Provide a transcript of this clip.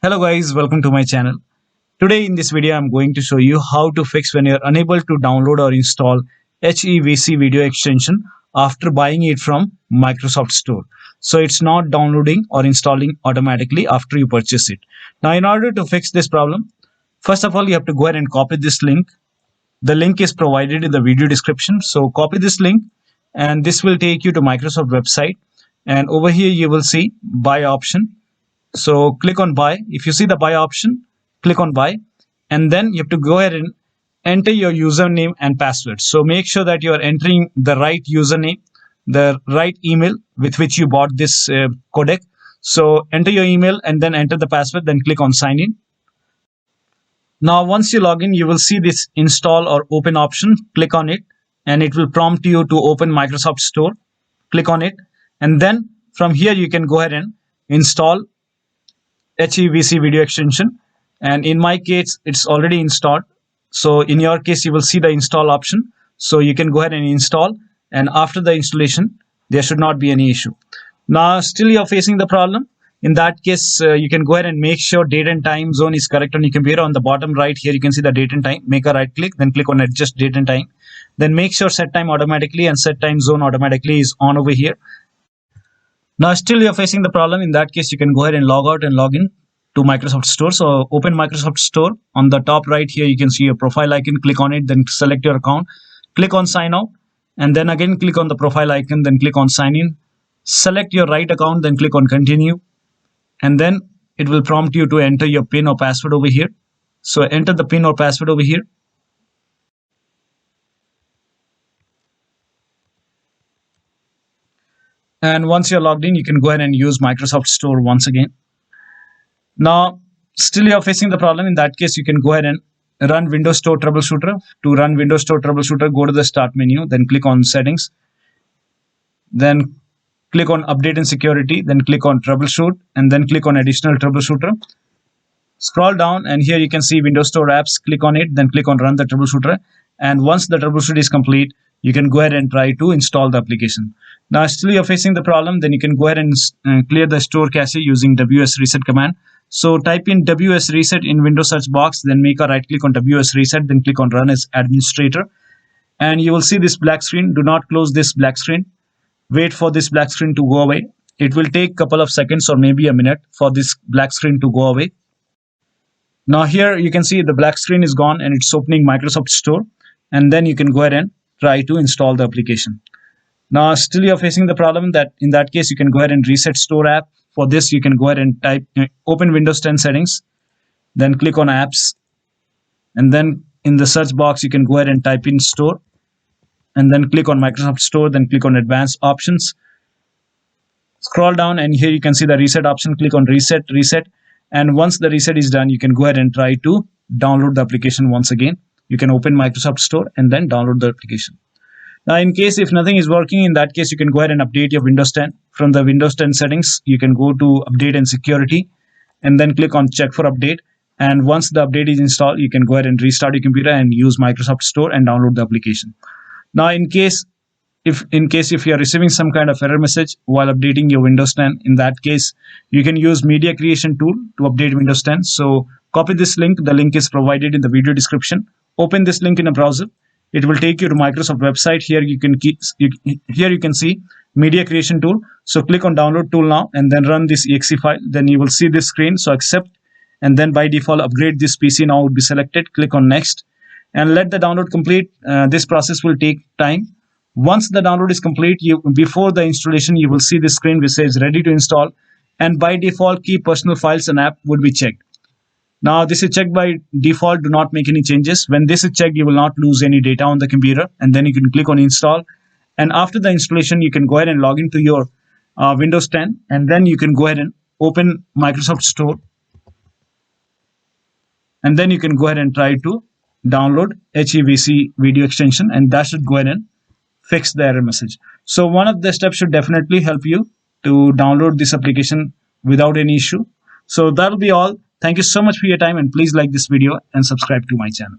Hello guys, welcome to my channel. Today in this video I'm going to show you how to fix when you're unable to download or install HEVC video extension after buying it from Microsoft Store. So it's not downloading or installing automatically after you purchase it. Now in order to fix this problem, first of all you have to go ahead and copy this link. The link is provided in the video description. So copy this link and this will take you to Microsoft website, and over here you will see buy option. So click on buy. If you see the buy option, click on buy, and then you have to go ahead and enter your username and password. So make sure that you are entering the right username, the right email with which you bought this codec. So enter your email and then enter the password, then click on sign in. Now once you log in, you will see this install or open option. Click on it and it will prompt you to open Microsoft Store. Click on it, and then from here you can go ahead and install HEVC video extension, and in my case it's already installed. So in your case you will see the install option, so you can go ahead and install, and after the installation there should not be any issue. Now still you're facing the problem. In that case you can go ahead and make sure date and time zone is correct on your computer. On the bottom right here you can see the date and time. Make a right click, then click on adjust date and time, then make sure set time automatically and set time zone automatically is on over here. Now still you're facing the problem. In that case you can go ahead and log out and log in to Microsoft Store. So open Microsoft Store. On the top right here you can see your profile icon. Click on it, then select your account, click on sign out, and then again click on the profile icon, then click on sign in. Select your right account, then click on continue, and then it will prompt you to enter your PIN or password over here. So enter the PIN or password over here. And once you're logged in, you can go ahead and use Microsoft Store once again. Now, still you're facing the problem. In that case, you can go ahead and run Windows Store Troubleshooter. To run Windows Store Troubleshooter, go to the Start menu, then click on Settings, then click on Update and Security, then click on Troubleshoot, and then click on Additional Troubleshooter. Scroll down, and here you can see Windows Store Apps. Click on it, then click on Run the Troubleshooter. And once the troubleshoot is complete, you can go ahead and try to install the application. Now still you're facing the problem, then you can go ahead and clear the store cache using wsreset command. So type in wsreset in Windows search box, then make a right click on wsreset, then click on run as administrator, and you will see this black screen. Do not close this black screen. Wait for this black screen to go away. It will take a couple of seconds or maybe a minute for this black screen to go away. Now here you can see the black screen is gone and it's opening Microsoft Store, and then you can go ahead and try to install the application. Now still you're facing the problem. That in that case you can go ahead and reset store app. For this you can go ahead and type open Windows 10 settings, then click on apps, and then in the search box you can go ahead and type in store, and then click on Microsoft Store, then click on advanced options. Scroll down and here you can see the reset option. Click on reset, and once the reset is done you can go ahead and try to download the application once again. You can open Microsoft Store and then download the application. Now in case if nothing is working, in that case you can go ahead and update your Windows 10. From the Windows 10 settings you can go to update and security, and then click on check for update, and once the update is installed you can go ahead and restart your computer and use Microsoft Store and download the application. Now in case if you are receiving some kind of error message while updating your Windows 10, in that case you can use media creation tool to update Windows 10. So copy this link. The link is provided in the video description. Open this link in a browser. It will take you to Microsoft website. Here you can see media creation tool. So click on download tool now and then run this exe file. Then you will see this screen. So accept, and then by default upgrade this PC now would be selected. Click on next and let the download complete. This process will take time. Once the download is complete, before the installation you will see this screen which says ready to install, and by default keep personal files and app would be checked. Now this is checked by default. Do not make any changes. When this is checked you will not lose any data on the computer, and then you can click on install, and after the installation you can go ahead and log into your Windows 10, and then you can go ahead and open Microsoft Store, and then you can go ahead and try to download HEVC video extension, and that should go ahead and fix the error message. So one of the steps should definitely help you to download this application without any issue. So that'll be all. Thank you so much for your time, and please like this video and subscribe to my channel.